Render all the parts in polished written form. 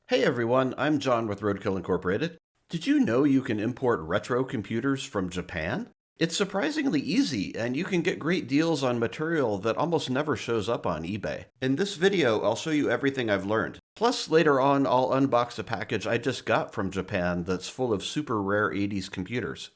Hey everyone, I'm John with Roadkill Incorporated. Did you know you can import retro computers from Japan? It's surprisingly easy, and you can get great deals on material that almost never shows up on eBay. In this video, I'll show you everything I've learned. Plus, later on, I'll unbox a package I just got from Japan that's full of super rare 80s computers.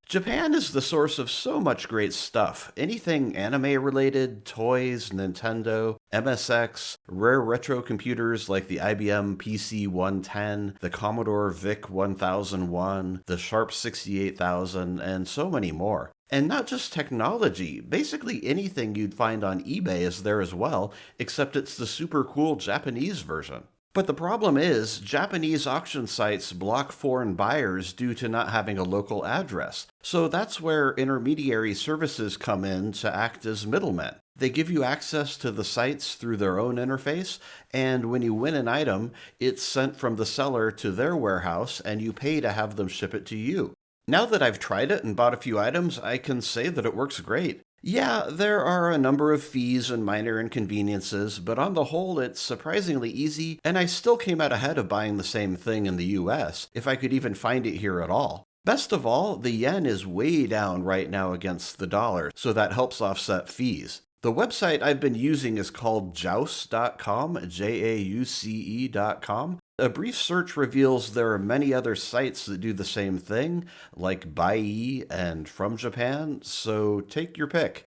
Japan is the source of so much great stuff. Anything anime related, toys, Nintendo, MSX, rare retro computers like the IBM PC 110, the Commodore VIC 1001, the Sharp 68000, and so many more. And not just technology, basically anything you'd find on eBay is there as well, except it's the super cool Japanese version. But the problem is, Japanese auction sites block foreign buyers due to not having a local address. So that's where intermediary services come in to act as middlemen. They give you access to the sites through their own interface, and when you win an item, it's sent from the seller to their warehouse, and you pay to have them ship it to you. Now that I've tried it and bought a few items, I can say that it works great. Yeah, there are a number of fees and minor inconveniences, but on the whole, it's surprisingly easy, and I still came out ahead of buying the same thing in the US, if I could even find it here at all. Best of all, the yen is way down right now against the dollar, so that helps offset fees. The website I've been using is called Jauce.com, Jauce.com. A brief search reveals there are many other sites that do the same thing, like Bai and From Japan, so take your pick.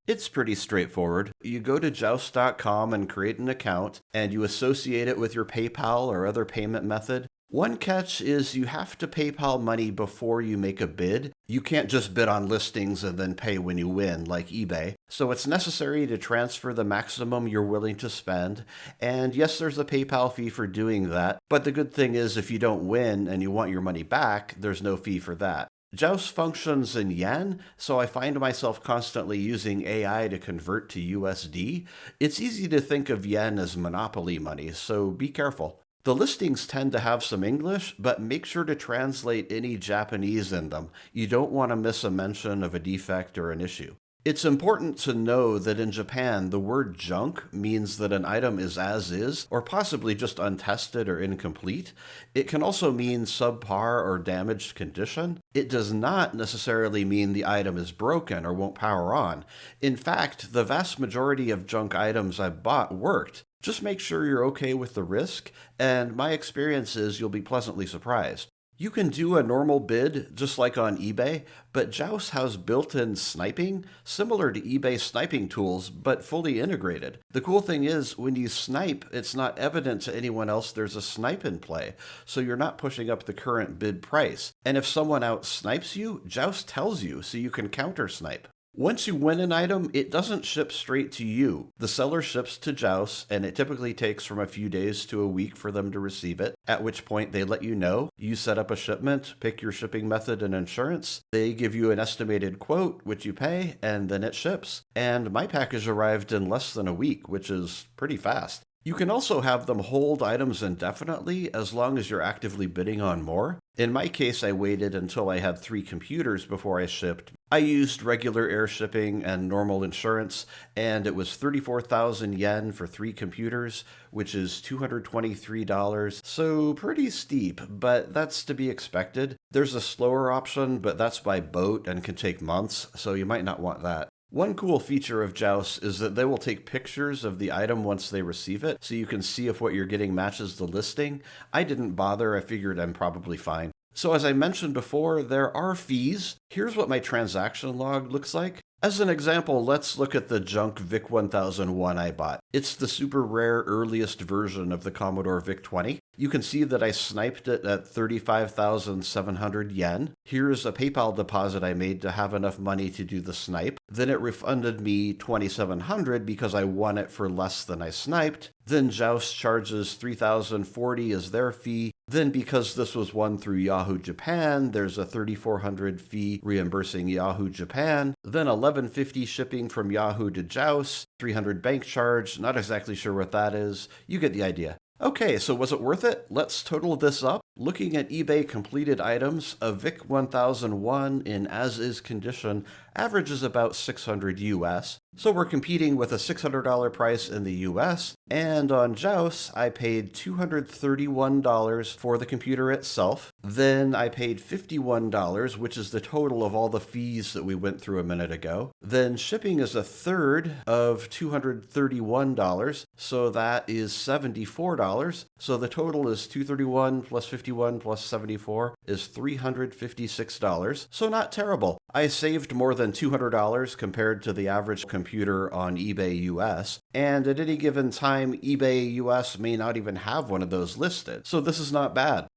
It's pretty straightforward. You go to Joust.com and create an account, and you associate it with your PayPal or other payment method. One catch is you have to PayPal money before you make a bid. You can't just bid on listings and then pay when you win, like eBay. So it's necessary to transfer the maximum you're willing to spend. And yes, there's a PayPal fee for doing that. But the good thing is if you don't win and you want your money back, there's no fee for that. Joust functions in yen, so I find myself constantly using AI to convert to USD. It's easy to think of yen as monopoly money, so be careful. The listings tend to have some English, but make sure to translate any Japanese in them. You don't want to miss a mention of a defect or an issue. It's important to know that in Japan, the word junk means that an item is as is, or possibly just untested or incomplete. It can also mean subpar or damaged condition. It does not necessarily mean the item is broken or won't power on. In fact, the vast majority of junk items I've bought worked. Just make sure you're okay with the risk, and my experience is you'll be pleasantly surprised. You can do a normal bid, just like on eBay, but Joust has built-in sniping, similar to eBay sniping tools, but fully integrated. The cool thing is, when you snipe, it's not evident to anyone else there's a snipe in play, so you're not pushing up the current bid price. And if someone out snipes you, Joust tells you, so you can counter snipe. Once you win an item, it doesn't ship straight to you. The seller ships to Joust, and it typically takes from a few days to a week for them to receive it, at which point they let you know. You set up a shipment, pick your shipping method and insurance. They give you an estimated quote, which you pay, and then it ships. And my package arrived in less than a week, which is pretty fast. You can also have them hold items indefinitely as long as you're actively bidding on more. In my case, I waited until I had 3 computers before I shipped. I used regular air shipping and normal insurance, and it was 34,000 yen for 3 computers, which is $223, so pretty steep, but that's to be expected. There's a slower option, but that's by boat and can take months, so you might not want that. One cool feature of Joust is that they will take pictures of the item once they receive it, so you can see if what you're getting matches the listing. I didn't bother, I figured I'm probably fine. So as I mentioned before, there are fees. Here's what my transaction log looks like. As an example, let's look at the junk VIC 1001 I bought. It's the super rare earliest version of the Commodore VIC 20. You can see that I sniped it at 35,700 yen. Here's a PayPal deposit I made to have enough money to do the snipe. Then it refunded me 2,700 because I won it for less than I sniped. Then Joust charges 3,040 as their fee. Then because this was won through Yahoo Japan, there's a 3,400 fee reimbursing Yahoo Japan. Then 1,150 shipping from Yahoo to Joust, 300 bank charge, not exactly sure what that is. You get the idea. Okay, so was it worth it? Let's total this up. Looking at eBay completed items, a VIC 1001 in as-is condition averages about 600 US, so we're competing with a $600 price in the US, and on Joust, I paid $231 for the computer itself, then I paid $51, which is the total of all the fees that we went through a minute ago, then shipping is a third of $231, so that is $74, so the total is $231 plus 51 plus 74 is $356, so not terrible. I saved more than $200 compared to the average computer on eBay US, and at any given time, eBay US may not even have one of those listed, so this is not bad.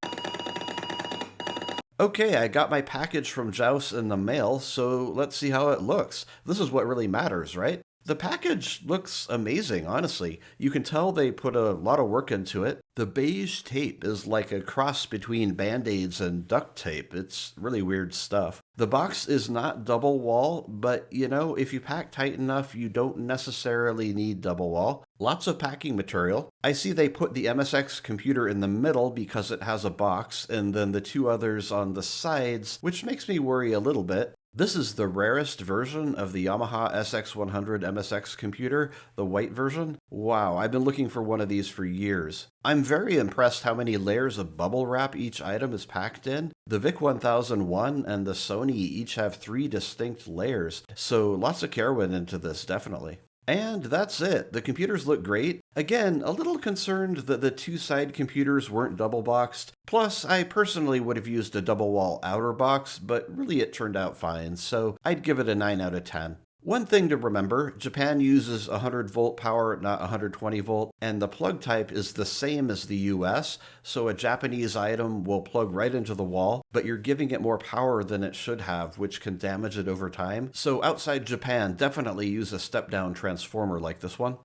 Okay, I got my package from Joust in the mail, so let's see how it looks. This is what really matters, right? The package looks amazing, honestly. You can tell they put a lot of work into it. The beige tape is like a cross between Band-Aids and duct tape. It's really weird stuff. The box is not double wall, but if you pack tight enough, you don't necessarily need double wall. Lots of packing material. I see they put the MSX computer in the middle because it has a box, and then the two others on the sides, which makes me worry a little bit. This is the rarest version of the Yamaha SX100 MSX computer, the white version. Wow, I've been looking for one of these for years. I'm very impressed how many layers of bubble wrap each item is packed in. The VIC 1001 and the Sony each have 3 distinct layers, so lots of care went into this, definitely. And that's it. The computers look great. Again, a little concerned that the two side computers weren't double boxed. Plus, I personally would have used a double wall outer box, but really it turned out fine, so I'd give it a 9 out of 10. One thing to remember, Japan uses 100 volt power, not 120 volt, and the plug type is the same as the US, so a Japanese item will plug right into the wall, but you're giving it more power than it should have, which can damage it over time. So outside Japan, definitely use a step-down transformer like this one.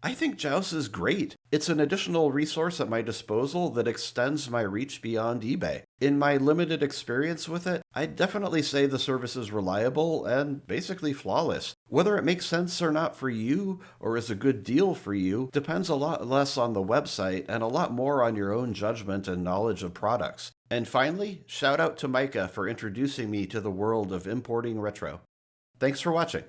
I think Joust is great. It's an additional resource at my disposal that extends my reach beyond eBay. In my limited experience with it, I'd definitely say the service is reliable and basically flawless. Whether it makes sense or not for you, or is a good deal for you, depends a lot less on the website and a lot more on your own judgment and knowledge of products. And finally, shout out to Micah for introducing me to the world of importing retro. Thanks for watching.